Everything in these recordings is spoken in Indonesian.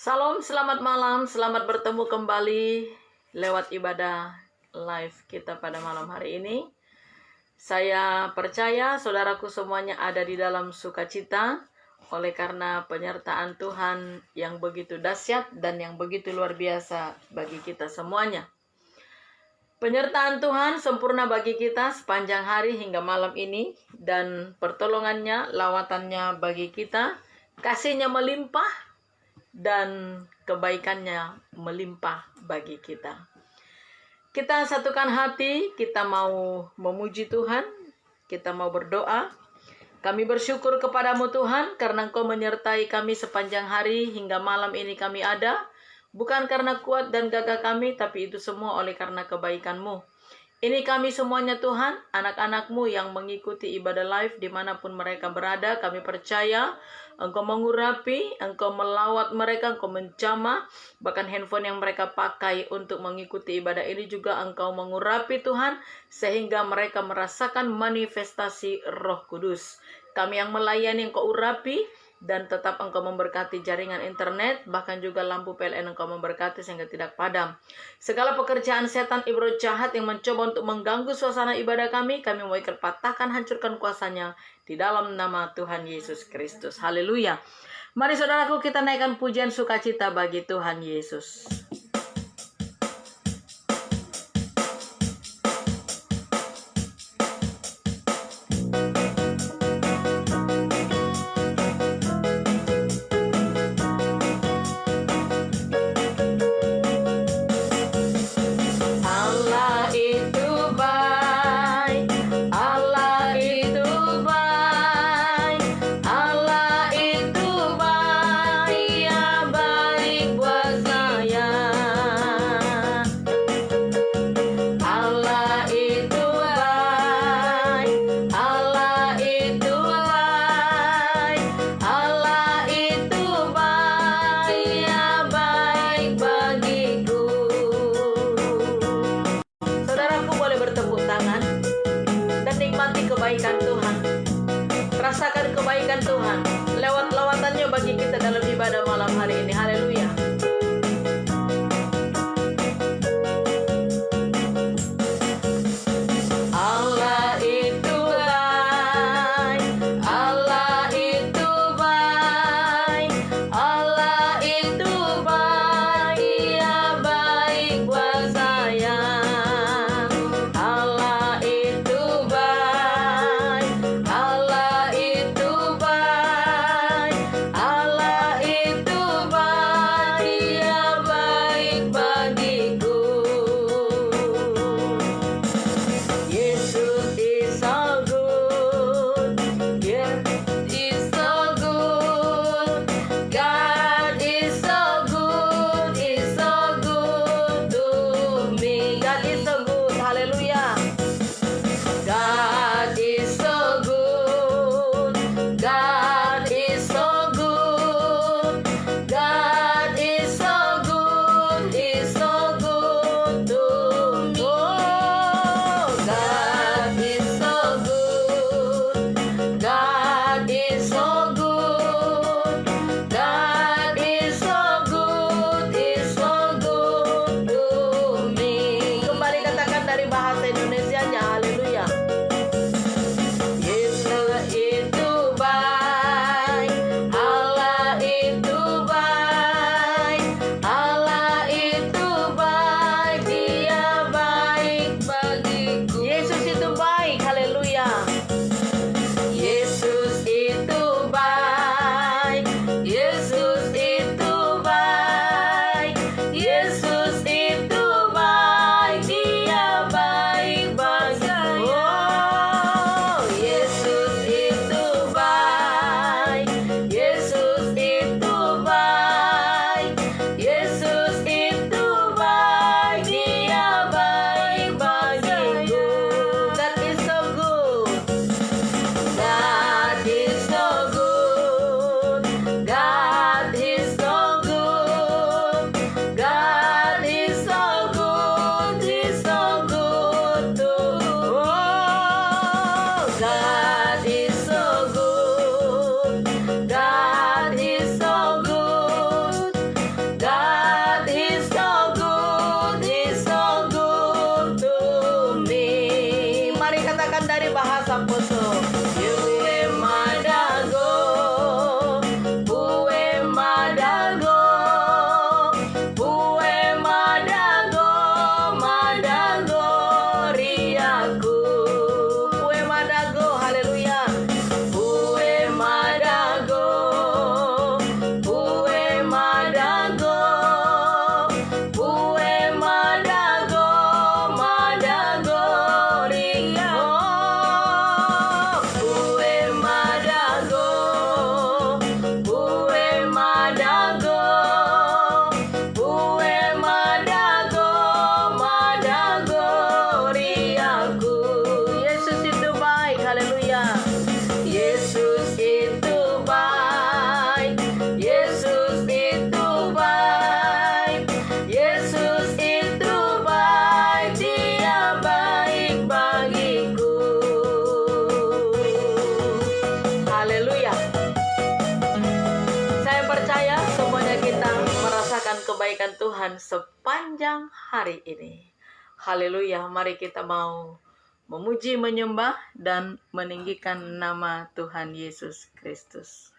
Salam, selamat malam, selamat bertemu kembali lewat ibadah live kita pada malam hari ini. Saya percaya saudaraku semuanya ada di dalam sukacita oleh karena penyertaan Tuhan yang begitu dahsyat dan yang begitu luar biasa bagi kita semuanya. Penyertaan Tuhan sempurna bagi kita sepanjang hari hingga malam ini, dan pertolongannya, lawatannya bagi kita, kasihnya melimpah, dan kebaikannya melimpah bagi kita. Kita satukan hati, kita mau memuji Tuhan, kita mau berdoa. Kami bersyukur kepadamu Tuhan karena Engkau menyertai kami sepanjang hari hingga malam ini kami ada. Bukan karena kuat dan gagah kami, tapi itu semua oleh karena kebaikan-Mu. Ini kami semuanya Tuhan, anak-anak-Mu yang mengikuti ibadah live dimanapun mereka berada. Kami percaya Engkau mengurapi, Engkau melawat mereka, Engkau menjamah. Bahkan handphone yang mereka pakai untuk mengikuti ibadah ini juga Engkau mengurapi Tuhan, sehingga mereka merasakan manifestasi Roh Kudus. Kami yang melayani Engkau urapi, dan tetap Engkau memberkati jaringan internet, bahkan juga lampu PLN Engkau memberkati sehingga tidak padam. Segala pekerjaan setan iblis jahat yang mencoba untuk mengganggu suasana ibadah kami mau ikat patahkan, hancurkan kuasanya di dalam nama Tuhan Yesus Kristus. Haleluya. Mari saudaraku kita naikkan pujian sukacita bagi Tuhan Yesus. Kebaikan Tuhan, rasakan kebaikan Tuhan lewat lawatannya bagi kita dalam ibadah malam hari ini. Haleluya. Allah itu baik, Allah itu baik, Allah itu baik, Ia baik buat saya. Allah itu baik, Allah itu baik, Allah itu kebaikan Tuhan sepanjang hari ini. Haleluya, mari kita mau memuji, menyembah, dan meninggikan nama Tuhan Yesus Kristus.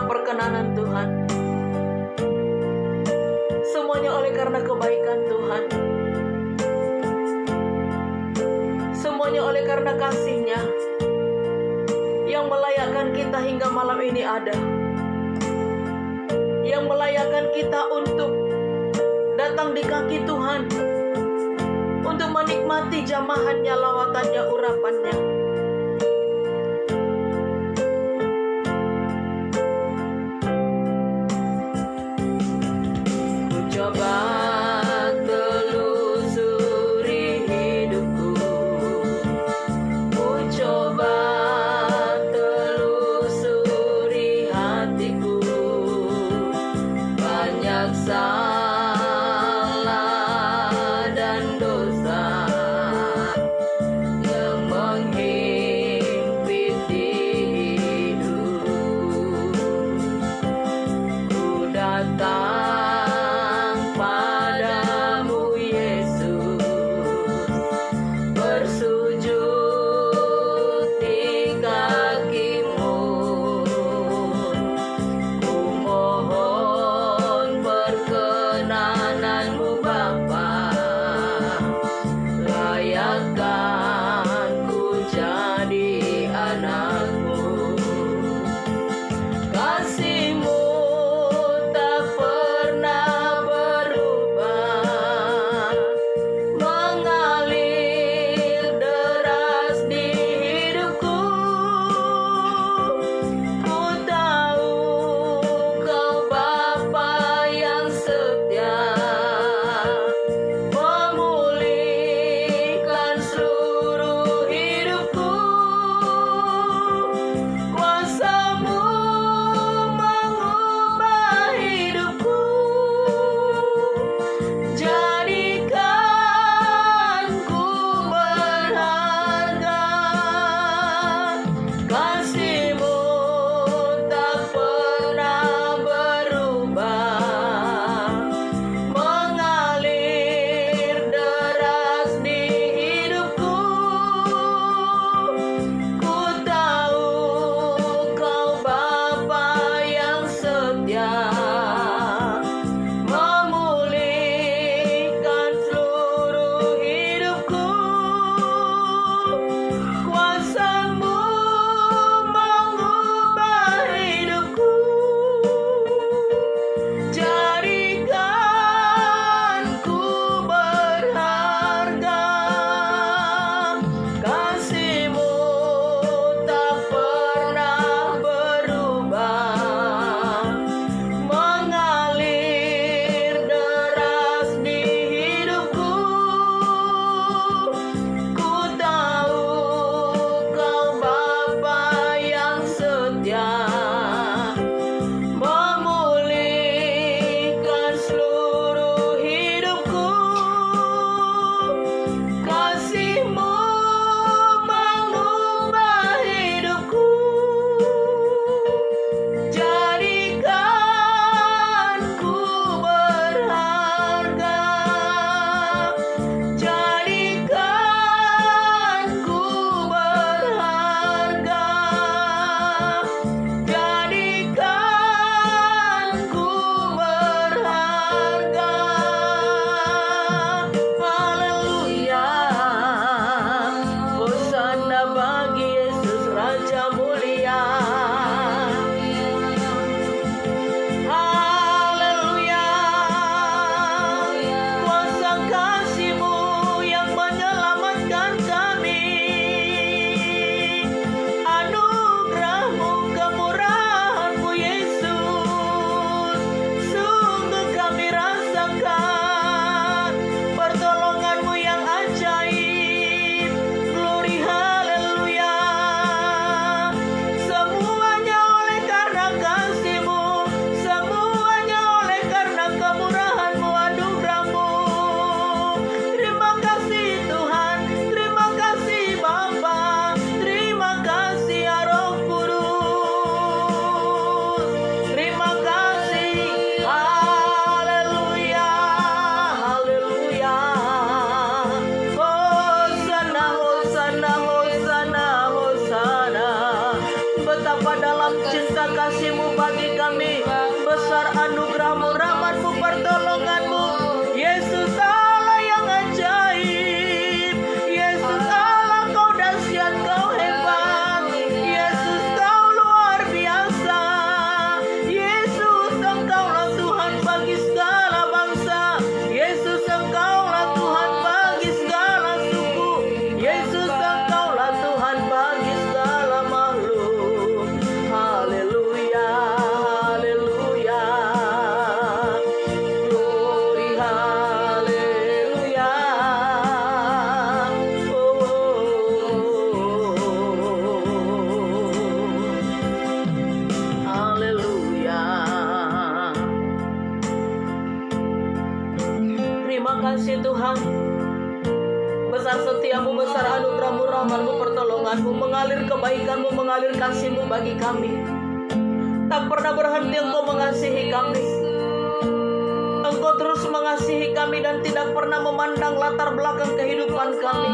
Perkenanan Tuhan, semuanya oleh karena kebaikan Tuhan, semuanya oleh karena kasih-Nya yang melayakkan kita hingga malam ini ada, yang melayakkan kita untuk datang di kaki Tuhan, untuk menikmati jamahannya, lawatannya, urapannya. Salah dan dosa yang menghilang Terima kasih Tuhan. Besar setiamu, besar anugerahmu, rahmatmu, pertolonganmu, mengalir kebaikanmu, mengalir kasihmu bagi kami. Tak pernah berhenti Engkau mengasihi kami. Engkau terus mengasihi kami dan tidak pernah memandang latar belakang kehidupan kami.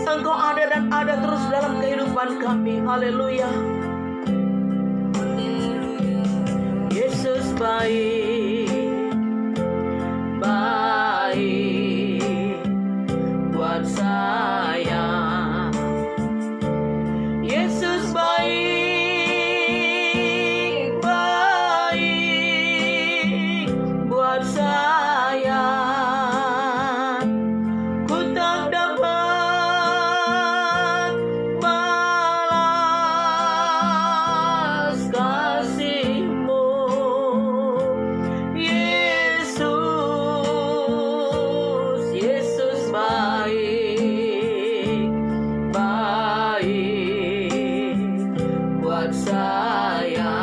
Engkau ada dan ada terus dalam kehidupan kami. Haleluya. Yesus baik, baik buat saya. Yesus baik, baik buat saya. Ku tak dapat balas kasih-Mu. Yesus, Yesus baik, baik buat saya.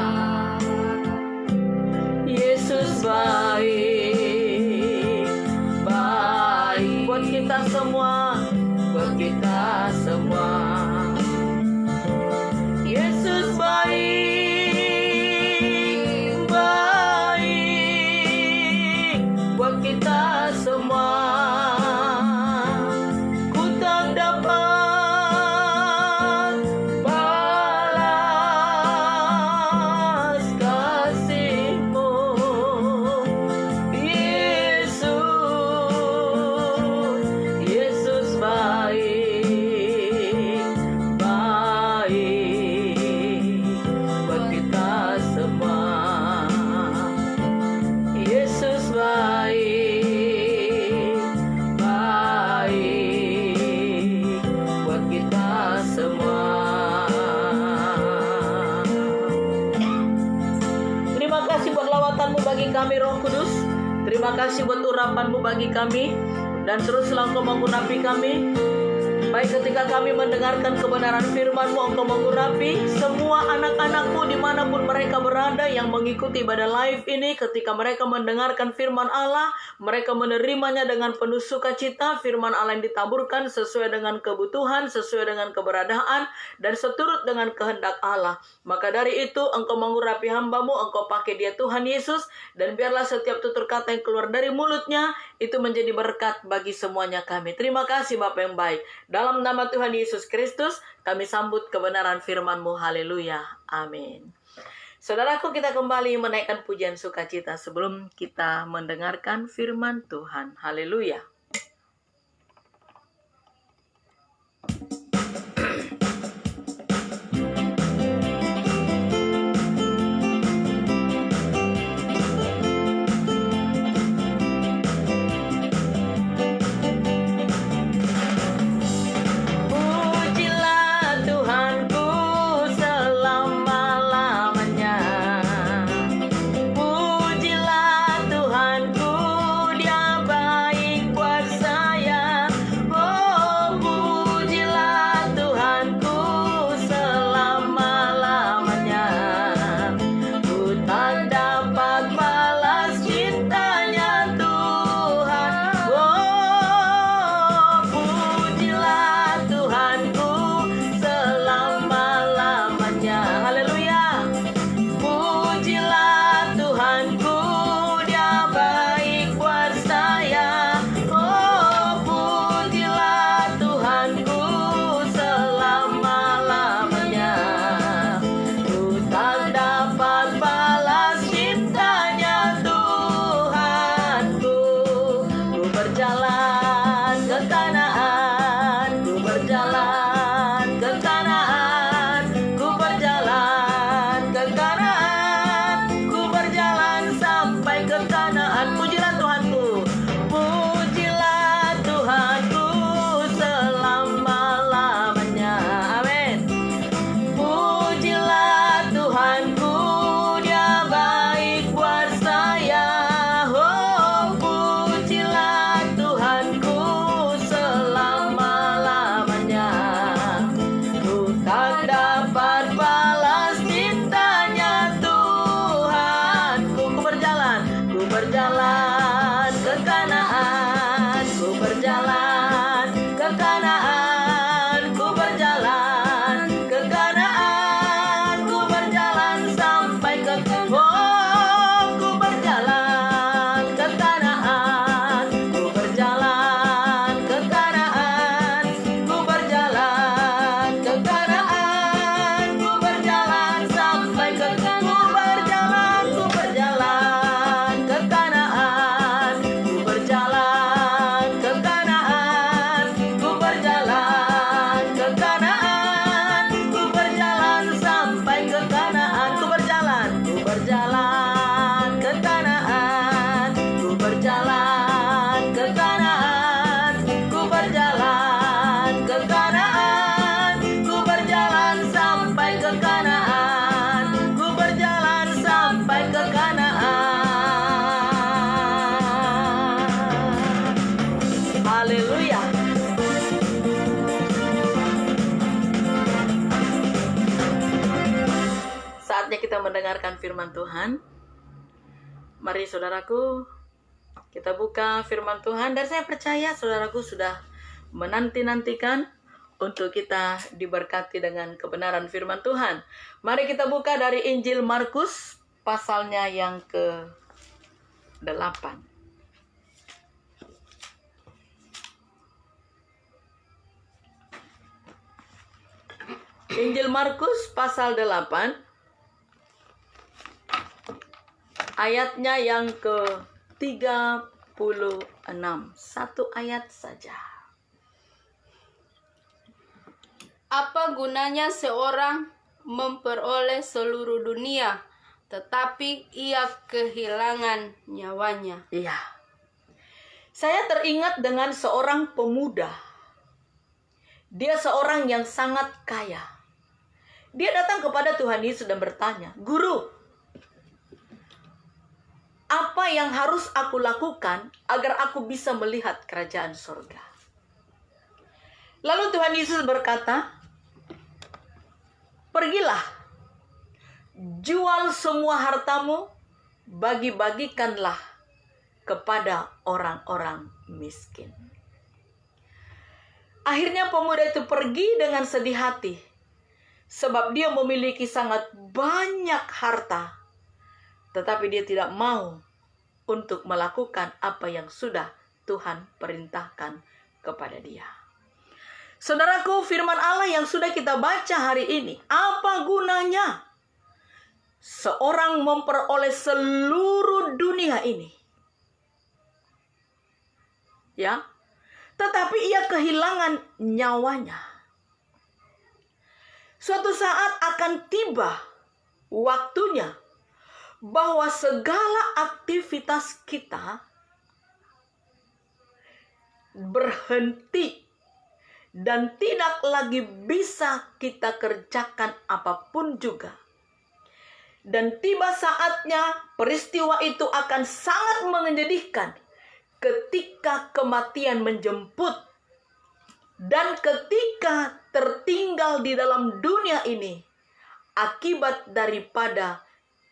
Yesus baik, baik buat kita semua, buat kita semua. Yesus baik, baik buat kita semua. Ku tak dapat balas kasih-Mu. Yesus, Yesus baik, baik buat kita semua. Yesus baik, baik buat kita semua. Terima kasih buat lawatan-Mu bagi kami, Roh Kudus. Terima kasih buat urapan-Mu bagi kami. Dan teruslah Engkau mengurapi kami. Baik ketika kami mendengarkan kebenaran firman-Mu, Engkau mengurapi semua anak-anak-Mu dimanapun mereka berada yang mengikuti ibadah live ini. Ketika mereka mendengarkan firman Allah, mereka menerimanya dengan penuh sukacita. Firman Allah yang ditaburkan sesuai dengan kebutuhan, sesuai dengan keberadaan, dan seturut dengan kehendak Allah. Maka dari itu Engkau mengurapi hamba-Mu, Engkau pakai dia Tuhan Yesus. Dan biarlah setiap tutur kata yang keluar dari mulutnya itu menjadi berkat bagi semuanya kami. Terima kasih Bapa yang baik. Dalam nama Tuhan Yesus Kristus, kami sambut kebenaran firman-Mu. Haleluya. Amin. Saudaraku, kita kembali menaikkan pujian sukacita sebelum kita mendengarkan firman Tuhan. Haleluya. Haleluya. Saatnya kita mendengarkan firman Tuhan. Mari saudaraku, kita buka firman Tuhan. Dan saya percaya saudaraku sudah menanti-nantikan untuk kita diberkati dengan kebenaran firman Tuhan. Mari kita buka dari Injil Markus, pasalnya yang ke-8. Injil Markus pasal 8, ayatnya yang ke-36. Satu ayat saja. Apa gunanya seorang memperoleh seluruh dunia, tetapi ia kehilangan nyawanya? Iya. Saya teringat dengan seorang pemuda. Dia seorang yang sangat kaya. Dia datang kepada Tuhan Yesus dan bertanya, "Guru, apa yang harus aku lakukan agar aku bisa melihat kerajaan surga?" Lalu Tuhan Yesus berkata, "Pergilah, jual semua hartamu, bagi-bagikanlah kepada orang-orang miskin." Akhirnya pemuda itu pergi dengan sedih hati, sebab dia memiliki sangat banyak harta, tetapi dia tidak mau untuk melakukan apa yang sudah Tuhan perintahkan kepada dia. Saudaraku, firman Allah yang sudah kita baca hari ini, apa gunanya seorang memperoleh seluruh dunia ini? Ya, tetapi ia kehilangan nyawanya. Suatu saat akan tiba waktunya bahwa segala aktivitas kita berhenti dan tidak lagi bisa kita kerjakan apapun juga. Dan tiba saatnya peristiwa itu akan sangat menyedihkan ketika kematian menjemput dan ketika tertinggal di dalam dunia ini akibat daripada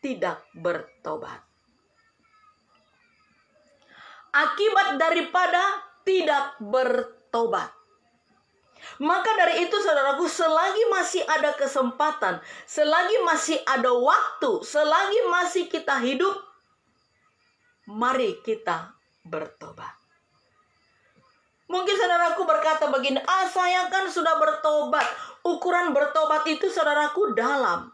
tidak bertobat. Akibat daripada tidak bertobat. Maka dari itu saudaraku, selagi masih ada kesempatan, selagi masih ada waktu, selagi masih kita hidup, mari kita bertobat. Mungkin saudaraku berkata begini, saya kan sudah bertobat. Ukuran bertobat itu saudaraku dalam.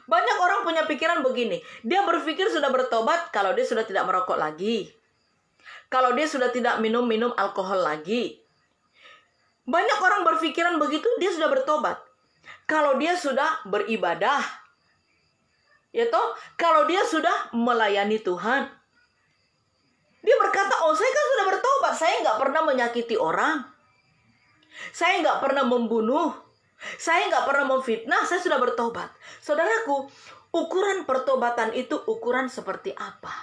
Banyak orang punya pikiran begini, dia berpikir sudah bertobat kalau dia sudah tidak merokok lagi, kalau dia sudah tidak minum alkohol lagi. Banyak orang berpikiran begitu, dia sudah bertobat kalau dia sudah beribadah, ya toh, kalau dia sudah melayani Tuhan. Dia berkata, saya kan sudah bertobat, saya nggak pernah menyakiti orang, saya nggak pernah membunuh, saya nggak pernah memfitnah, saya sudah bertobat. Saudaraku, ukuran pertobatan itu ukuran seperti apa?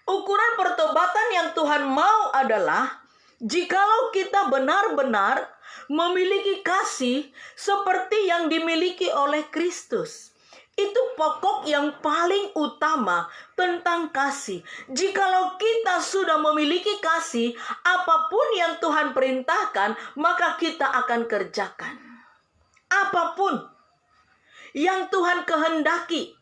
Ukuran pertobatan yang Tuhan mau adalah jikalau kita benar-benar memiliki kasih seperti yang dimiliki oleh Kristus. Itu pokok yang paling utama tentang kasih. Jikalau kita sudah memiliki kasih, apapun yang Tuhan perintahkan, maka kita akan kerjakan. Apapun yang Tuhan kehendaki.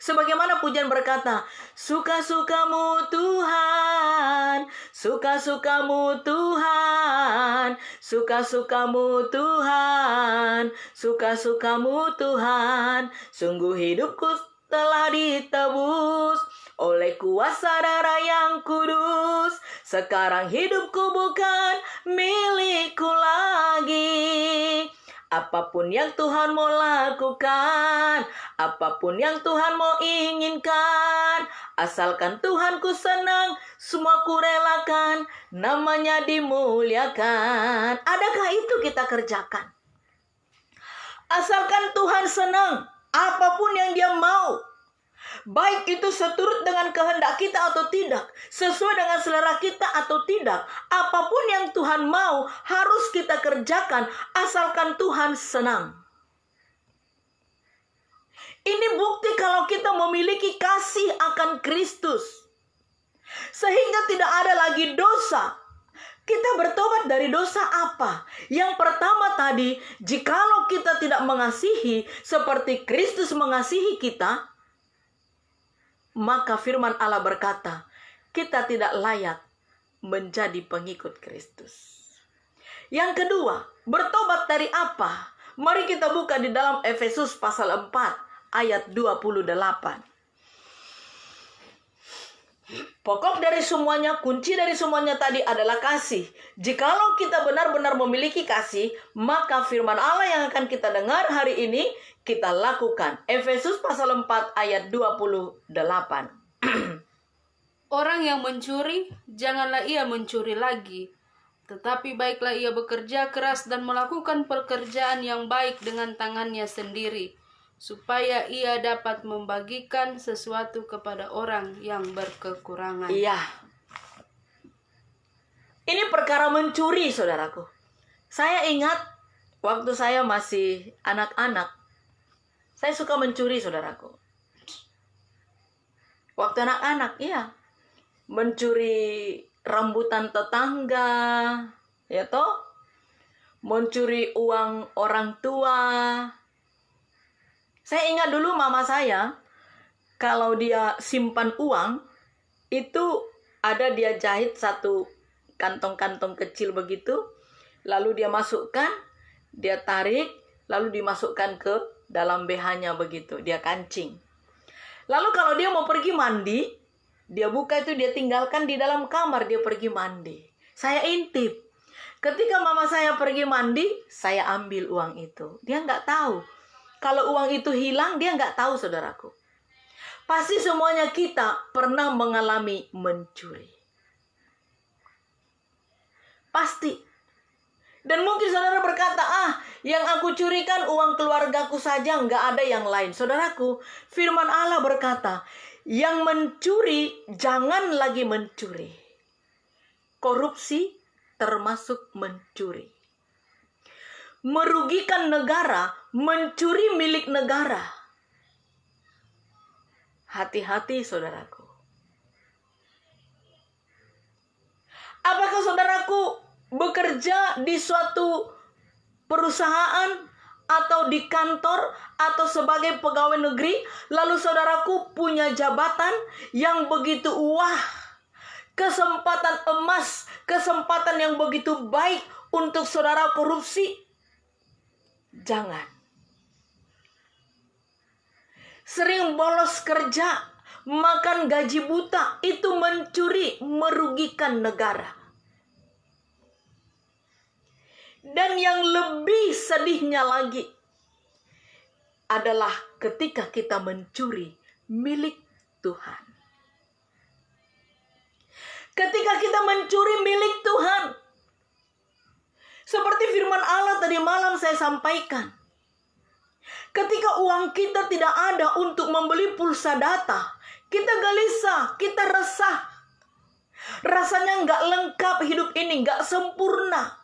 Sebagaimana pujian berkata, suka-sukamu Tuhan, suka-sukamu Tuhan, suka-sukamu Tuhan, suka-sukamu Tuhan. Sungguh hidupku telah ditebus oleh kuasa darah yang kudus. Sekarang hidupku bukan milikku lagi. Apapun yang Tuhan mau lakukan, apapun yang Tuhan mau inginkan, asalkan Tuhanku senang, semua ku relakan, namanya dimuliakan. Adakah itu kita kerjakan? Asalkan Tuhan senang, apapun yang Dia mau, Baik itu seturut dengan kehendak kita atau tidak, sesuai dengan selera kita atau tidak, apapun yang Tuhan mau harus kita kerjakan asalkan Tuhan senang. Ini bukti kalau kita memiliki kasih akan Kristus, sehingga tidak ada lagi dosa. Kita bertobat dari dosa apa? Yang pertama tadi, jikalau kita tidak mengasihi seperti Kristus mengasihi kita, maka firman Allah berkata, kita tidak layak menjadi pengikut Kristus. Yang kedua, bertobat dari apa? Mari kita buka di dalam Efesus pasal 4 ayat 28. Pokok dari semuanya, kunci dari semuanya tadi adalah kasih. Jikalau kita benar-benar memiliki kasih, maka firman Allah yang akan kita dengar hari ini, kita lakukan. Efesus pasal 4 ayat 28. Orang yang mencuri, janganlah ia mencuri lagi. Tetapi baiklah ia bekerja keras dan melakukan pekerjaan yang baik dengan tangannya sendiri, supaya ia dapat membagikan sesuatu kepada orang yang berkekurangan. Iya. Ini perkara mencuri, saudaraku. Saya ingat waktu saya masih anak-anak, saya suka mencuri, saudaraku. Waktu anak-anak, iya. Mencuri rambutan tetangga, ya toh? Mencuri uang orang tua. Saya ingat dulu mama saya, kalau dia simpan uang, itu ada dia jahit satu kantong-kantong kecil begitu, lalu dia masukkan, dia tarik, lalu dimasukkan ke dalam BH-nya begitu, dia kancing. Lalu kalau dia mau pergi mandi, dia buka itu, dia tinggalkan di dalam kamar, dia pergi mandi. Saya intip. Ketika mama saya pergi mandi, saya ambil uang itu. Dia nggak tahu. Kalau uang itu hilang, dia nggak tahu, saudaraku. Pasti semuanya kita pernah mengalami mencuri. Pasti. Dan mungkin saudara berkata, yang aku curikan uang keluargaku saja, nggak ada yang lain. Saudaraku, firman Allah berkata, yang mencuri jangan lagi mencuri. Korupsi termasuk mencuri. Merugikan negara, mencuri milik negara. Hati-hati, saudaraku. Apakah saudaraku bekerja di suatu perusahaan atau di kantor atau sebagai pegawai negeri, lalu saudaraku punya jabatan yang begitu wah, kesempatan emas, kesempatan yang begitu baik untuk saudara korupsi? Jangan. Sering bolos kerja, makan gaji buta, itu mencuri, merugikan negara. Dan yang lebih sedihnya lagi adalah ketika kita mencuri milik Tuhan. Ketika kita mencuri milik Tuhan, seperti firman Allah tadi malam saya sampaikan, ketika uang kita tidak ada untuk membeli pulsa data, kita gelisah, kita resah. Rasanya nggak lengkap hidup ini, nggak sempurna.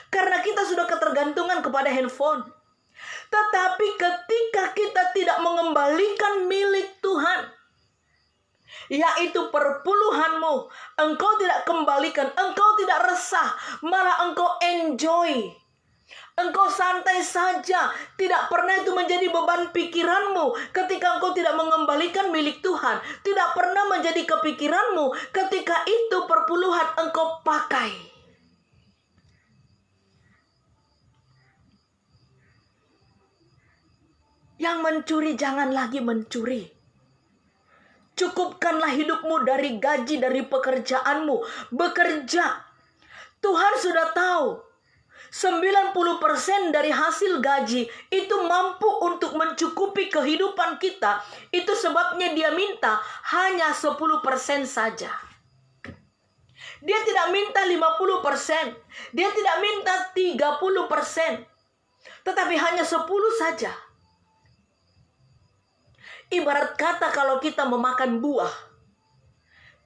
Karena kita sudah ketergantungan kepada handphone. Tetapi ketika kita tidak mengembalikan milik Tuhan, yaitu perpuluhanmu, engkau tidak kembalikan, engkau tidak resah, malah engkau enjoy. Engkau santai saja, tidak pernah itu menjadi beban pikiranmu ketika engkau tidak mengembalikan milik Tuhan. Tidak pernah menjadi kepikiranmu ketika itu perpuluhan engkau pakai. Yang mencuri jangan lagi mencuri. Cukupkanlah hidupmu dari gaji, dari pekerjaanmu. Bekerja. Tuhan sudah tahu 90% dari hasil gaji itu mampu untuk mencukupi kehidupan kita. Itu sebabnya dia minta hanya 10% saja. Dia tidak minta 50%. Dia tidak minta 30%. Tetapi hanya 10 saja. Ibarat kata kalau kita memakan buah,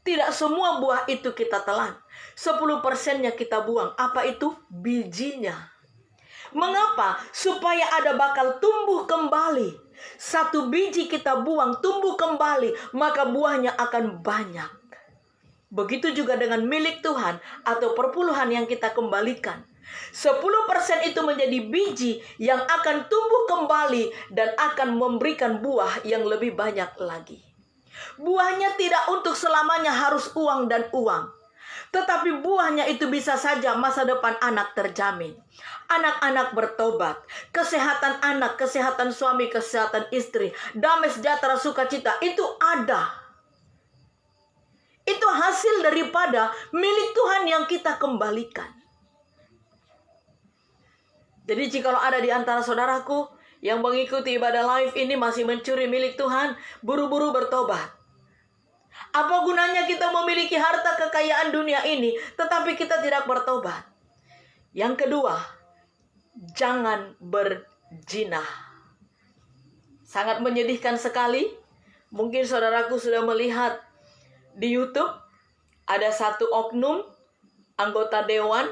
tidak semua buah itu kita telan. 10%-nya kita buang. Apa itu? Bijinya. Mengapa? Supaya ada bakal tumbuh kembali. Satu biji kita buang, tumbuh kembali, maka buahnya akan banyak. Begitu juga dengan milik Tuhan atau perpuluhan yang kita kembalikan. 10% itu menjadi biji yang akan tumbuh kembali dan akan memberikan buah yang lebih banyak lagi. Buahnya tidak untuk selamanya harus uang dan uang. Tetapi buahnya itu bisa saja masa depan anak terjamin. Anak-anak bertobat, kesehatan anak, kesehatan suami, kesehatan istri, damai sejahtera sukacita itu ada. Itu hasil daripada milik Tuhan yang kita kembalikan. Jadi jikalau ada di antara saudaraku yang mengikuti ibadah live ini masih mencuri milik Tuhan, buru-buru bertobat. Apa gunanya kita memiliki harta kekayaan dunia ini, tetapi kita tidak bertobat? Yang kedua, jangan berzina. Sangat menyedihkan sekali. Mungkin saudaraku sudah melihat di YouTube, ada satu oknum anggota dewan,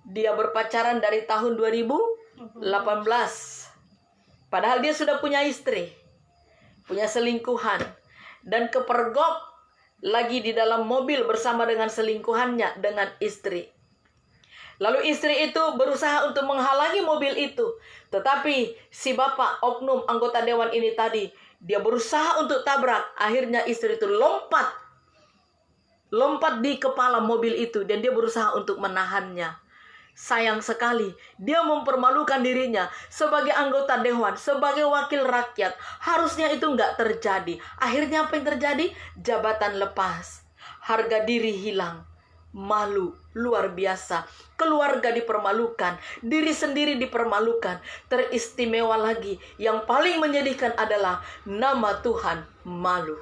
dia berpacaran dari tahun 2018. Padahal dia sudah punya istri, punya selingkuhan, dan kepergok lagi di dalam mobil bersama dengan selingkuhannya dengan istri. Lalu istri itu berusaha untuk menghalangi mobil itu. Tetapi si bapak oknum anggota dewan ini tadi, dia berusaha untuk tabrak. Akhirnya istri itu lompat di kepala mobil itu dan dia berusaha untuk menahannya. Sayang sekali, dia mempermalukan dirinya sebagai anggota dewan, sebagai wakil rakyat. Harusnya itu nggak terjadi. Akhirnya apa yang terjadi? Jabatan lepas, harga diri hilang, malu luar biasa. Keluarga dipermalukan, diri sendiri dipermalukan. Teristimewa lagi, yang paling menyedihkan adalah nama Tuhan malu.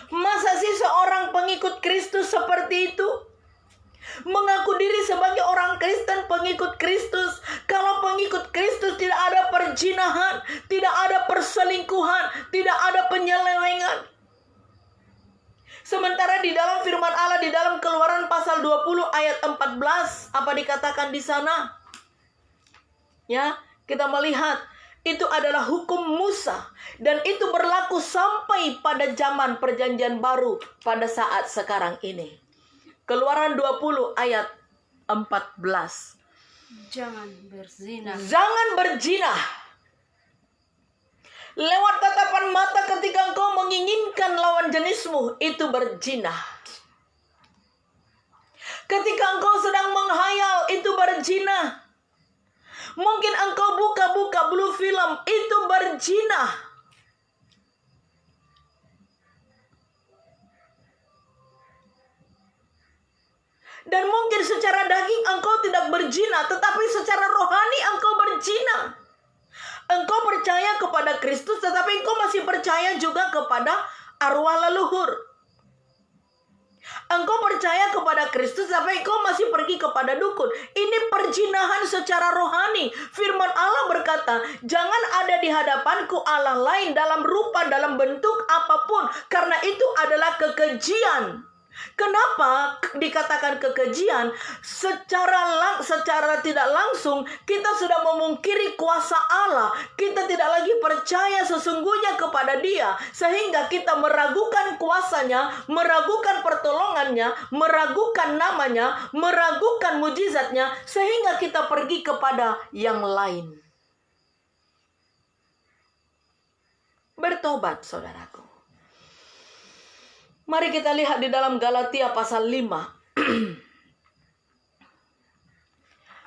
Masa sih seorang pengikut Kristus seperti itu? Mengaku diri sebagai orang Kristen, pengikut Kristus. Kalau pengikut Kristus tidak ada perzinahan, tidak ada perselingkuhan, tidak ada penyelewengan. Sementara di dalam firman Allah, di dalam Keluaran pasal 20 ayat 14, apa dikatakan di sana? Ya, kita melihat itu adalah hukum Musa dan itu berlaku sampai pada zaman perjanjian baru pada saat sekarang ini. Keluaran 20 ayat 14. Jangan berzina. Jangan berzina. Lewat tatapan mata ketika engkau menginginkan lawan jenismu, itu berzina. Ketika engkau sedang menghayal, itu berzina. Mungkin engkau buka-buka blue film, itu berzina. Dan mungkin secara daging engkau tidak berzina, tetapi secara rohani engkau berzina. Engkau percaya kepada Kristus, tetapi engkau masih percaya juga kepada arwah leluhur. Engkau percaya kepada Kristus, tapi engkau masih pergi kepada dukun. Ini perzinahan secara rohani. Firman Allah berkata, jangan ada di hadapanku Allah lain dalam rupa, dalam bentuk apapun, karena itu adalah kekejian. Kenapa dikatakan kekejian? Secara tidak langsung kita sudah memungkiri kuasa Allah. Kita tidak lagi percaya sesungguhnya kepada Dia, sehingga kita meragukan kuasanya, meragukan pertolongannya, meragukan namanya, meragukan mujizatnya, sehingga kita pergi kepada yang lain. Bertobat, saudaraku. Mari kita lihat di dalam Galatia pasal 5.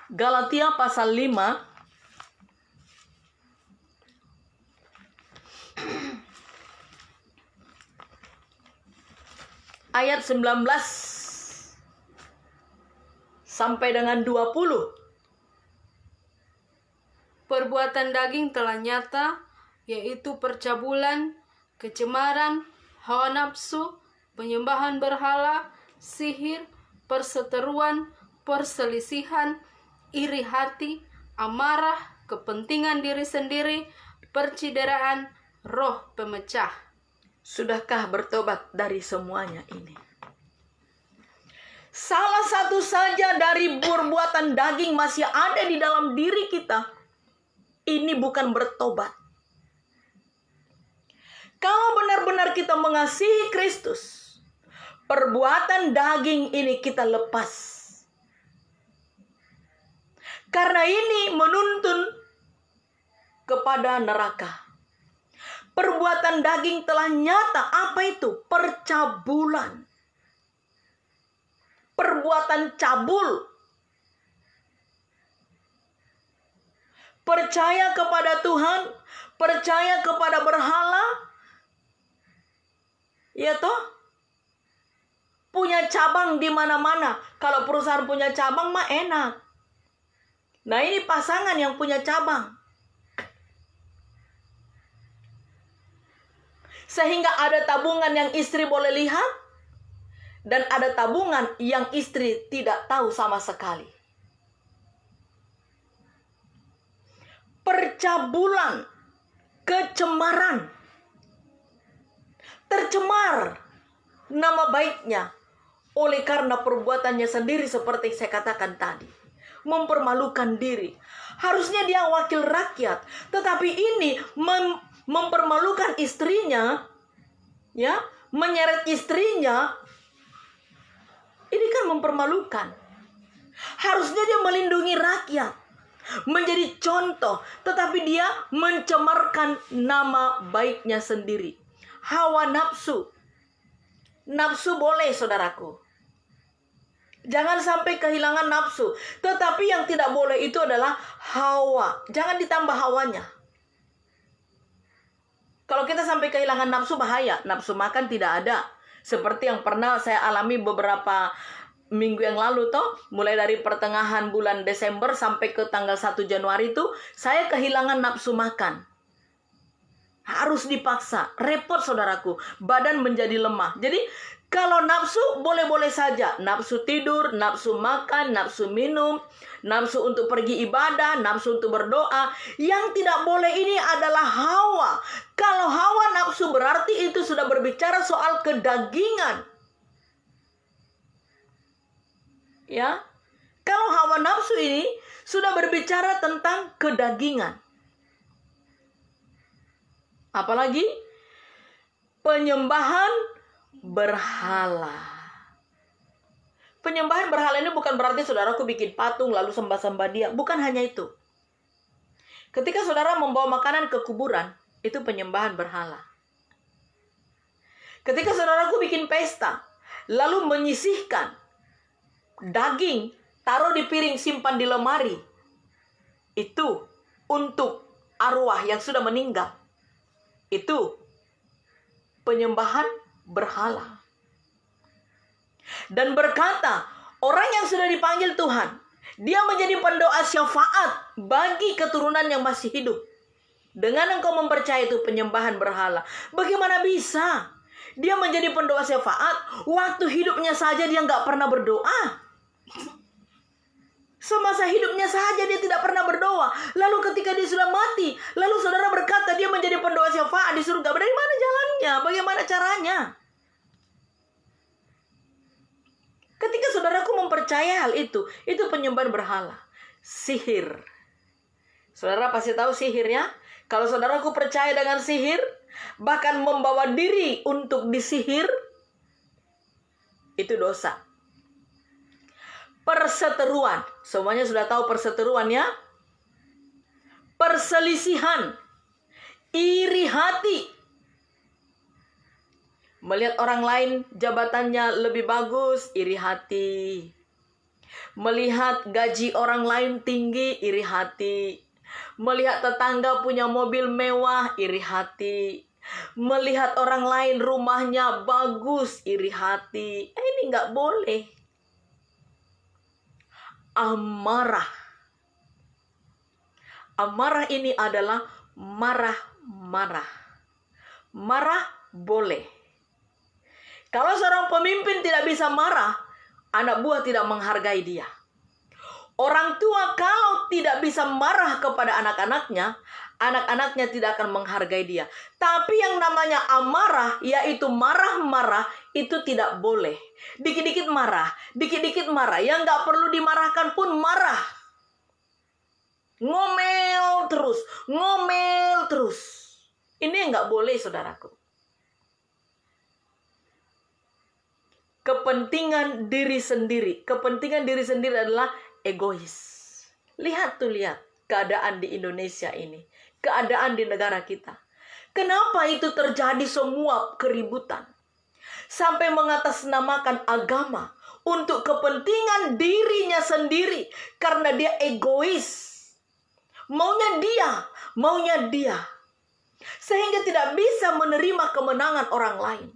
Galatia pasal 5 ayat 19 sampai dengan 20. Perbuatan daging telah nyata, yaitu percabulan, kecemaran, hawa nafsu, penyembahan berhala, sihir, perseteruan, perselisihan, iri hati, amarah, kepentingan diri sendiri, percideraan, roh pemecah. Sudahkah bertobat dari semuanya ini? Salah satu saja dari perbuatan daging masih ada di dalam diri kita. Ini bukan bertobat. Kalau benar-benar kita mengasihi Kristus, perbuatan daging ini kita lepas. Karena ini menuntun kepada neraka. Perbuatan daging telah nyata. Apa itu? Percabulan. Perbuatan cabul. Percaya kepada Tuhan, percaya kepada berhala. Ya toh? Punya cabang di mana-mana. Kalau perusahaan punya cabang mah enak. Nah, ini pasangan yang punya cabang. Sehingga ada tabungan yang istri boleh lihat, dan ada tabungan yang istri tidak tahu sama sekali. Percabulan, kecemaran, tercemar nama baiknya oleh karena perbuatannya sendiri seperti saya katakan tadi. Mempermalukan diri. Harusnya dia wakil rakyat, tetapi ini mempermalukan istrinya, ya, menyeret istrinya. Ini kan mempermalukan. Harusnya dia melindungi rakyat, menjadi contoh, tetapi dia mencemarkan nama baiknya sendiri. Hawa nafsu. Nafsu boleh, saudaraku. Jangan sampai kehilangan nafsu. Tetapi yang tidak boleh itu adalah hawa. Jangan ditambah hawanya. Kalau kita sampai kehilangan nafsu, bahaya. Nafsu makan tidak ada. Seperti yang pernah saya alami beberapa minggu yang lalu toh. Mulai dari pertengahan bulan Desember sampai ke tanggal 1 Januari itu, saya kehilangan nafsu makan. Harus dipaksa. Repot, saudaraku. Badan menjadi lemah. Jadi kalau nafsu boleh-boleh saja. Nafsu tidur, nafsu makan, nafsu minum, nafsu untuk pergi ibadah, nafsu untuk berdoa. Yang tidak boleh ini adalah hawa. Kalau hawa nafsu berarti itu sudah berbicara soal kedagingan. Ya. Kalau hawa nafsu ini sudah berbicara tentang kedagingan. Apalagi penyembahan berhala. Penyembahan berhala ini bukan berarti saudaraku bikin patung lalu sembah-sembah dia. Bukan hanya itu. Ketika saudara membawa makanan ke kuburan, itu penyembahan berhala. Ketika saudaraku bikin pesta, lalu menyisihkan daging, taruh di piring, simpan di lemari, itu untuk arwah yang sudah meninggal. Itu penyembahan berhala. Dan berkata, orang yang sudah dipanggil Tuhan, dia menjadi pendoa syafaat bagi keturunan yang masih hidup. Dengan engkau mempercayai itu penyembahan berhala. Bagaimana bisa dia menjadi pendoa syafaat waktu hidupnya saja dia nggak pernah berdoa? Semasa hidupnya saja dia tidak pernah berdoa. Lalu ketika dia sudah mati, lalu saudara berkata dia menjadi pendoa syafaat di surga. Dari mana jalannya? Bagaimana caranya? Ketika saudaraku mempercayai hal itu penyembahan berhala. Sihir. Saudara pasti tahu sihir ya? Kalau saudaraku percaya dengan sihir, bahkan membawa diri untuk disihir, itu dosa. Perseteruan. Semuanya sudah tahu perseteruan ya? Perselisihan. Iri hati. Melihat orang lain jabatannya lebih bagus, iri hati. Melihat gaji orang lain tinggi, iri hati. Melihat tetangga punya mobil mewah, iri hati. Melihat orang lain rumahnya bagus, iri hati. Ini nggak boleh. Amarah. Amarah ini adalah marah-marah. Marah boleh. Kalau seorang pemimpin tidak bisa marah, anak buah tidak menghargai dia. Orang tua kalau tidak bisa marah kepada anak-anaknya, anak-anaknya tidak akan menghargai dia. Tapi yang namanya amarah, yaitu marah-marah, itu tidak boleh. Dikit-dikit marah, yang gak perlu dimarahkan pun marah. Ngomel terus. Ini yang gak boleh, saudaraku. Kepentingan diri sendiri adalah egois. Lihat keadaan di Indonesia ini, keadaan di negara kita. Kenapa itu terjadi semua keributan? Sampai mengatasnamakan agama untuk kepentingan dirinya sendiri karena dia egois. Maunya dia. Sehingga tidak bisa menerima kemenangan orang lain.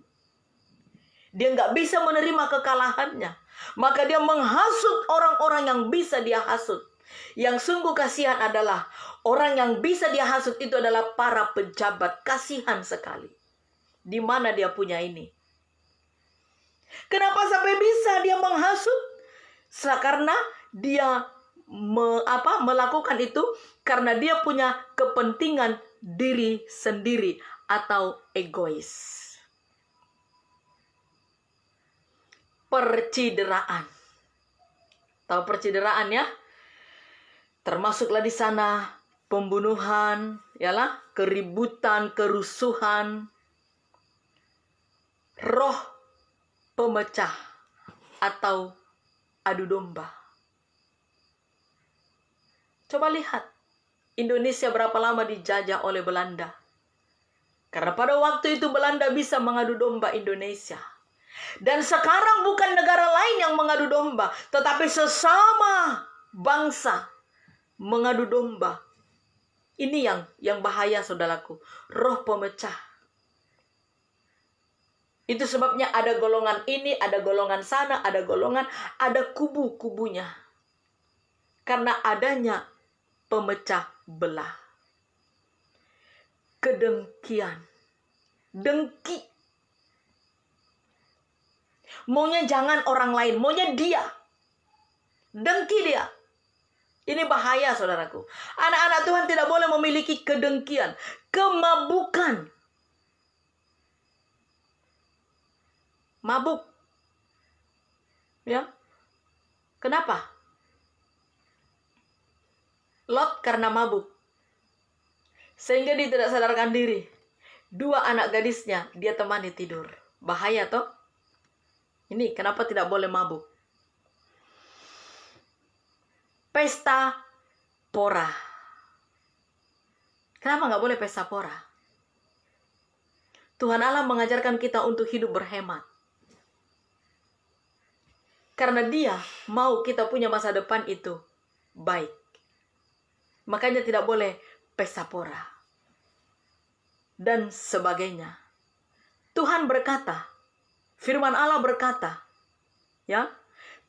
Dia nggak bisa menerima kekalahannya. Maka dia menghasut orang-orang yang bisa dia hasut. Yang sungguh kasihan adalah orang yang bisa dia hasut itu adalah para pejabat. Kasihan sekali. Di mana dia punya ini? Kenapa sampai bisa dia menghasut? Karena dia melakukan itu karena dia punya kepentingan diri sendiri atau egois. Percideraan. Tahu percideraan ya? Termasuklah di sana pembunuhan, yalah, keributan, kerusuhan, roh pemecah atau adu domba. Coba lihat, Indonesia berapa lama dijajah oleh Belanda. Karena pada waktu itu Belanda bisa mengadu domba Indonesia. Dan sekarang bukan negara lain yang mengadu domba, tetapi sesama bangsa mengadu domba. Ini yang bahaya, saudaraku. Roh pemecah. Itu sebabnya ada golongan ini, ada golongan sana, ada kubu-kubunya. Karena adanya pemecah belah. Kedengkian. Dengki. Maunya jangan orang lain, maunya dia. Dengki dia. Ini bahaya, saudaraku. Anak-anak Tuhan tidak boleh memiliki kedengkian, kemabukan. Mabuk. Ya. Kenapa? Lot karena mabuk. Sehingga dia tidak sadarkan diri. 2 anak gadisnya dia temani tidur. Bahaya toh? Ini kenapa tidak boleh mabuk? Pesta pora. Kenapa nggak boleh pesta pora? Tuhan Allah mengajarkan kita untuk hidup berhemat. Karena dia mau kita punya masa depan itu baik. Makanya tidak boleh pesta pora. Dan sebagainya. Tuhan berkata, firman Allah berkata, ya,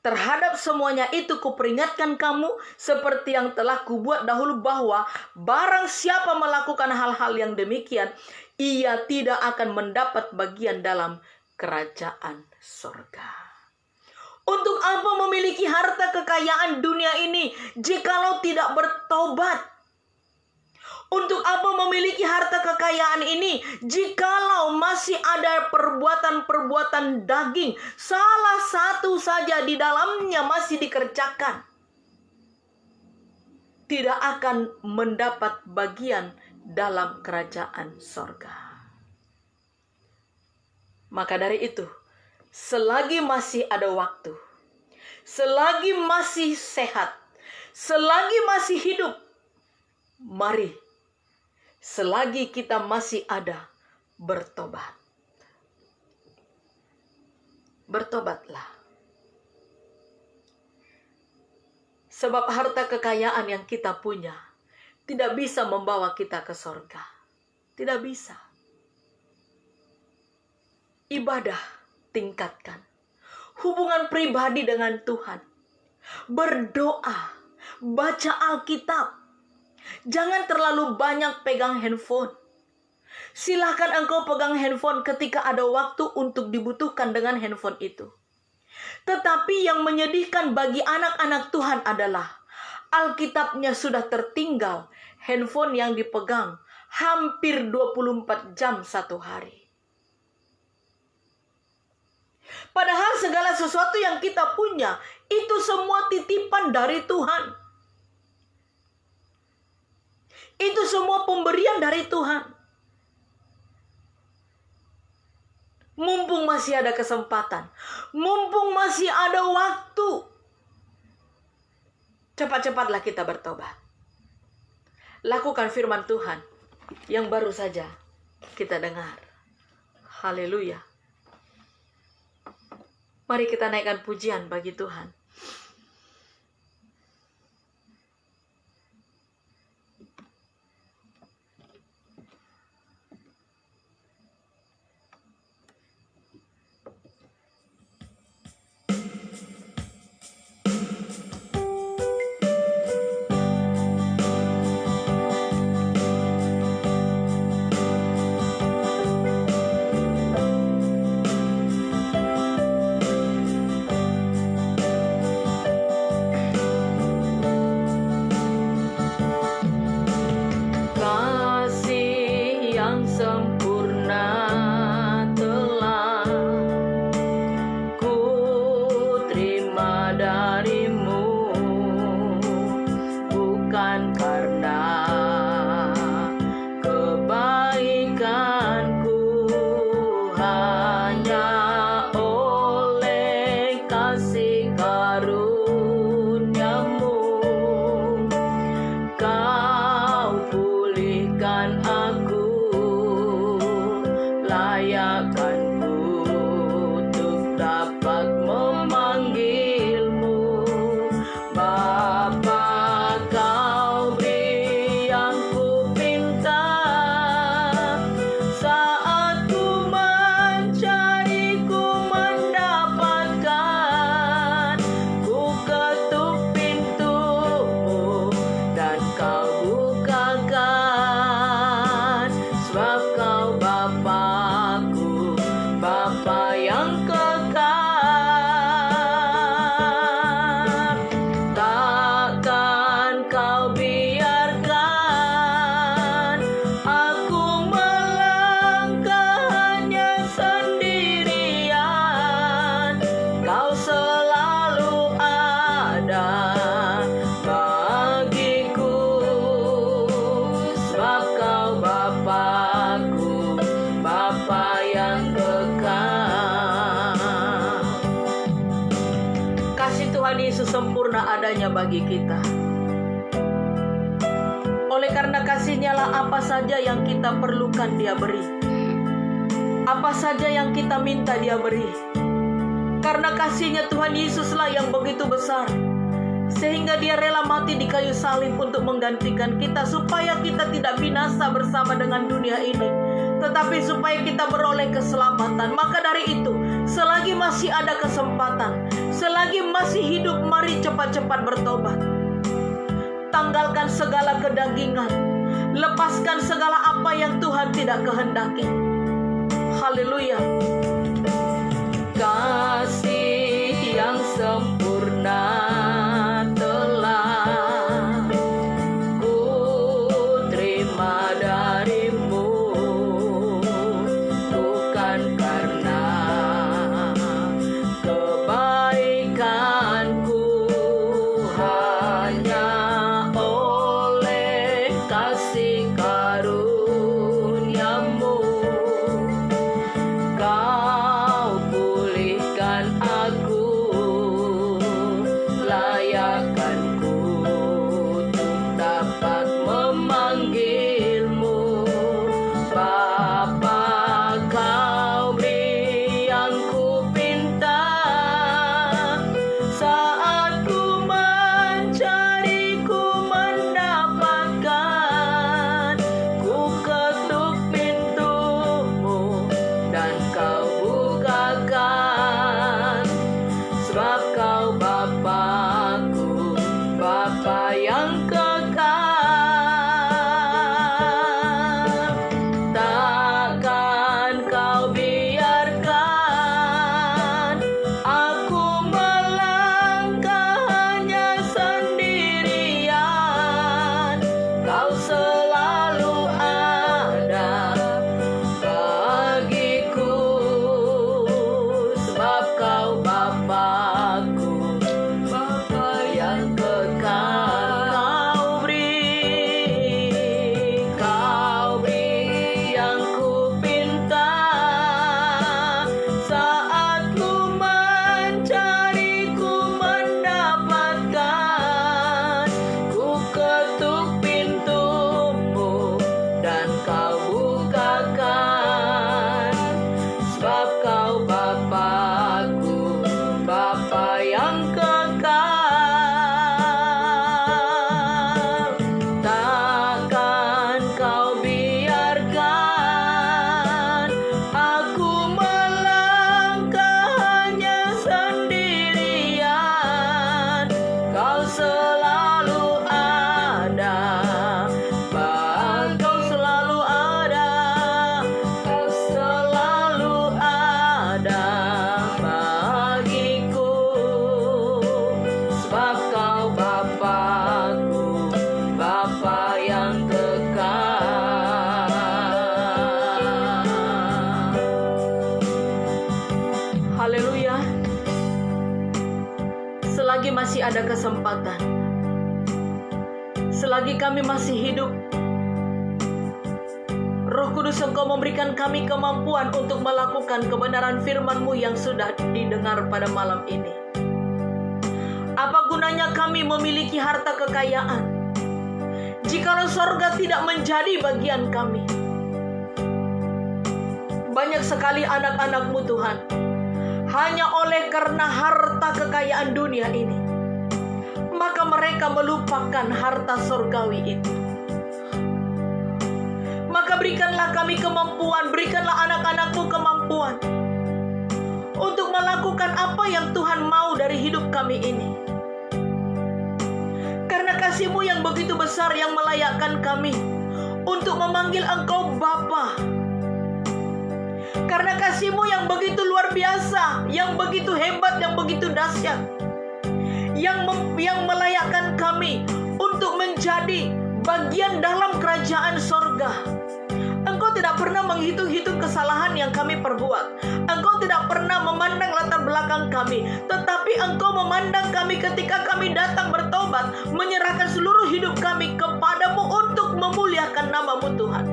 terhadap semuanya itu kuperingatkan kamu seperti yang telah kubuat dahulu bahwa barang siapa melakukan hal-hal yang demikian, ia tidak akan mendapat bagian dalam kerajaan sorga. Untuk apa memiliki harta kekayaan dunia ini jikalau tidak bertobat? Untuk apa memiliki harta kekayaan ini jikalau masih ada perbuatan-perbuatan daging, salah satu saja di dalamnya masih dikerjakan? Tidak akan mendapat bagian dalam kerajaan sorga. Maka dari itu, selagi masih ada waktu, selagi masih sehat, selagi masih hidup, mari, selagi kita masih ada, bertobat. Bertobatlah. Sebab harta kekayaan yang kita punya tidak bisa membawa kita ke sorga. Tidak bisa. Ibadah tingkatkan. Hubungan pribadi dengan Tuhan. Berdoa. Baca Alkitab. Jangan terlalu banyak pegang handphone. Silahkan engkau pegang handphone ketika ada waktu untuk dibutuhkan dengan handphone itu. Tetapi yang menyedihkan bagi anak-anak Tuhan adalah Alkitabnya sudah tertinggal handphone yang dipegang hampir 24 jam satu hari. Padahal segala sesuatu yang kita punya itu semua titipan dari Tuhan. Itu semua pemberian dari Tuhan. Mumpung masih ada kesempatan, mumpung masih ada waktu, cepat-cepatlah kita bertobat. Lakukan firman Tuhan yang baru saja kita dengar. Haleluya. Mari kita naikkan pujian bagi Tuhan. Kasih yang sempurna telah ku terima darimu, bukan karena kebaikanku, hanya oleh kasih karuniamu Kau pulihkan aku, layakkanku untuk dapat memanggilmu Bapa. Kau beri yang ku pinta, saat ku mencari ku mendapatkan. Ku ketuk pintumu dan kau bukakan, sebab kau Bapakku, Bapa yang kekal. Takkan kau biarkan aku melangkah hanya sendirian. Kau selalu ada bagiku, sebab kau Bapakku, Bapa yang kekal. Kasih Tuhan Yesus sempurna adanya bagi kita. Oleh karena kasih-Nya lah apa saja yang kita perlukan Dia beri. Apa saja yang kita minta Dia beri. Karena kasih-Nya Tuhan Yesuslah yang begitu besar, sehingga Dia rela mati di kayu salib untuk menggantikan kita, supaya kita tidak binasa bersama dengan dunia ini, tetapi supaya kita beroleh keselamatan. Maka dari itu, selagi masih ada kesempatan, selagi masih hidup, mari cepat-cepat bertobat. Tanggalkan segala kedagingan, lepaskan segala apa yang Tuhan tidak kehendaki. Haleluya. Kasih yang sempurna telah ku terima darimu, bukan karena kebaikanku, hanya oleh kasih karuniamu Kau pulihkan selagi masih ada kesempatan, selagi kami masih hidup, Roh Kudus, Engkau memberikan kami kemampuan untuk melakukan kebenaran firman-Mu yang sudah didengar pada malam ini. Apa gunanya kami memiliki harta kekayaan jikalau sorga tidak menjadi bagian kami? Banyak sekali anak-anak-Mu Tuhan, hanya oleh karena harta kekayaan dunia ini, maka mereka melupakan harta sorgawi itu. Maka berikanlah kami kemampuan, berikanlah anak-anak-Mu kemampuan untuk melakukan apa yang Tuhan mau dari hidup kami ini. Karena kasih-Mu yang begitu besar yang melayakkan kami untuk memanggil Engkau Bapa. Karena kasih-Mu yang begitu luar biasa, yang begitu hebat, yang begitu dahsyat, yang melayakkan kami untuk menjadi bagian dalam kerajaan sorga. Engkau tidak pernah menghitung-hitung kesalahan yang kami perbuat. Engkau tidak pernah memandang latar belakang kami, tetapi Engkau memandang kami ketika kami datang bertobat, menyerahkan seluruh hidup kami kepadamu untuk memuliakan nama-Mu Tuhan.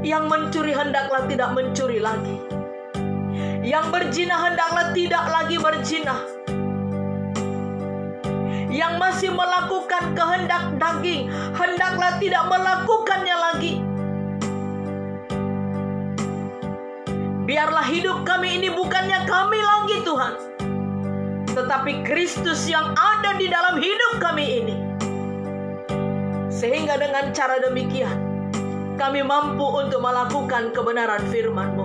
Yang mencuri hendaklah tidak mencuri lagi. Yang berzina hendaklah tidak lagi berzina. Yang masih melakukan kehendak daging hendaklah tidak melakukannya lagi. Biarlah hidup kami ini bukannya kami lagi Tuhan, tetapi Kristus yang ada di dalam hidup kami ini. Sehingga dengan cara demikian kami mampu untuk melakukan kebenaran firman-Mu.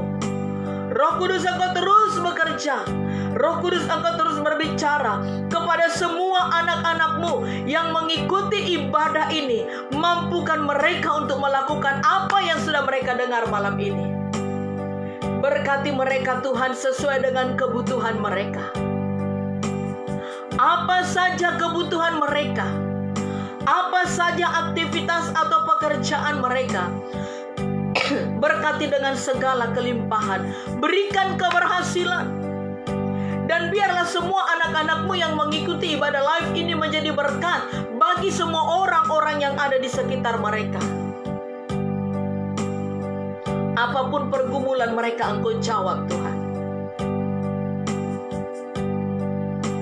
Roh Kudus, Engkau terus bekerja. Roh Kudus, Engkau terus berbicara kepada semua anak-anak-Mu yang mengikuti ibadah ini. Mampukan mereka untuk melakukan apa yang sudah mereka dengar malam ini. Berkati mereka Tuhan sesuai dengan kebutuhan mereka. Apa saja kebutuhan mereka, apa saja aktivitas atau pekerjaan mereka, berkati dengan segala kelimpahan, berikan keberhasilan. Dan biarlah semua anak-anak-Mu yang mengikuti ibadah live ini menjadi berkat bagi semua orang-orang yang ada di sekitar mereka. Apapun pergumulan mereka, Engkau jawab Tuhan.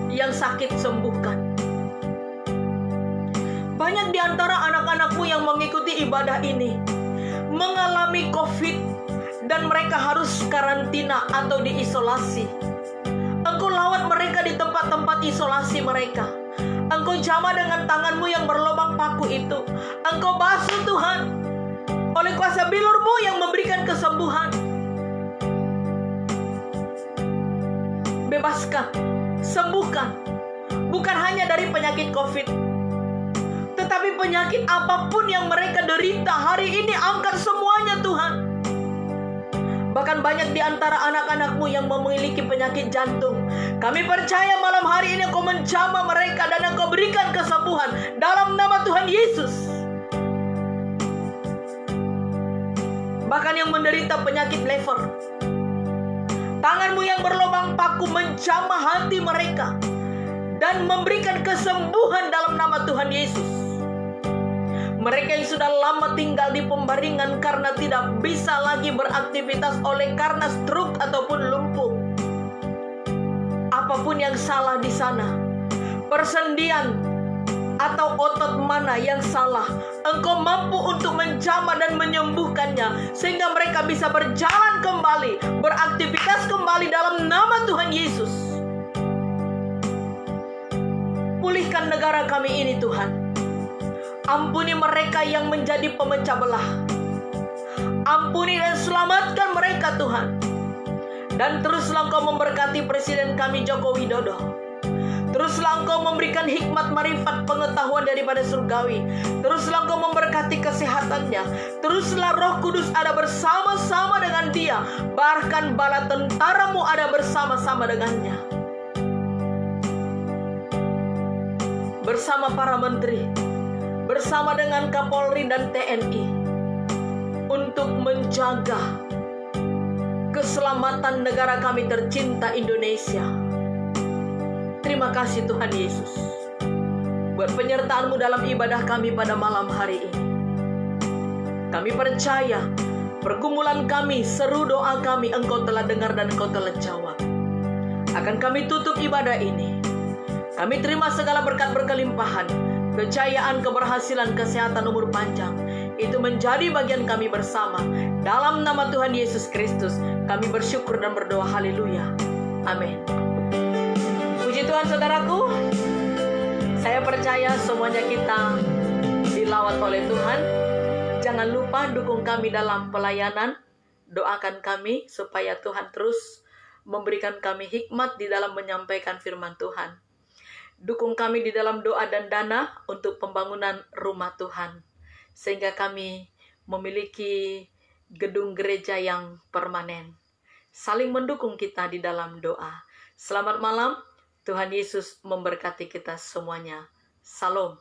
Yang sakit sembuhkan. Banyak di antara anak-anak-Mu yang mengikuti ibadah ini mengalami COVID dan mereka harus karantina atau diisolasi. Engkau lawat mereka di tempat-tempat isolasi mereka. Engkau jamah dengan tangan-Mu yang berlubang paku itu. Engkau basuh Tuhan oleh kuasa bilur-Mu yang memberikan kesembuhan. Bebaskan, sembuhkan, bukan hanya dari penyakit COVID, tetapi penyakit apapun yang mereka derita hari ini, angkat semuanya Tuhan. Bahkan banyak di antara anak-anak-Mu yang memiliki penyakit jantung. Kami percaya malam hari ini Engkau menjamah mereka dan Engkau berikan kesembuhan dalam nama Tuhan Yesus. Bahkan yang menderita penyakit lever, tangan-Mu yang berlubang paku menjamah hati mereka dan memberikan kesembuhan dalam nama Tuhan Yesus. Mereka yang sudah lama tinggal di pembaringan karena tidak bisa lagi beraktivitas oleh karena stroke ataupun lumpuh. Apapun yang salah di sana, persendian atau otot mana yang salah, Engkau mampu untuk menjamah dan menyembuhkannya sehingga mereka bisa berjalan kembali, beraktivitas kembali dalam nama Tuhan Yesus. Pulihkan negara kami ini Tuhan. Ampuni mereka yang menjadi pemecah belah. Ampuni dan selamatkan mereka Tuhan. Dan teruslah Engkau memberkati Presiden kami Joko Widodo. Teruslah Engkau memberikan hikmat, marifat, pengetahuan daripada surgawi. Teruslah Engkau memberkati kesehatannya. Teruslah Roh Kudus ada bersama-sama dengan dia. Bahkan bala tentara-Mu ada bersama-sama dengannya. Bersama para menteri, bersama dengan Kapolri dan TNI, untuk menjaga keselamatan negara kami tercinta Indonesia. Terima kasih Tuhan Yesus buat penyertaan-Mu dalam ibadah kami pada malam hari ini. Kami percaya pergumulan kami, seru doa kami Engkau telah dengar dan Engkau telah jawab. Akan kami tutup ibadah ini. Kami terima segala berkat berkelimpahan, kejayaan, keberhasilan, kesehatan, umur panjang. Itu menjadi bagian kami bersama. Dalam nama Tuhan Yesus Kristus, kami bersyukur dan berdoa. Haleluya. Amin. Puji Tuhan saudaraku. Saya percaya semuanya kita dilawat oleh Tuhan. Jangan lupa dukung kami dalam pelayanan. Doakan kami supaya Tuhan terus memberikan kami hikmat di dalam menyampaikan firman Tuhan. Dukung kami di dalam doa dan dana untuk pembangunan rumah Tuhan. Sehingga kami memiliki gedung gereja yang permanen. Saling mendukung kita di dalam doa. Selamat malam. Tuhan Yesus memberkati kita semuanya. Salam.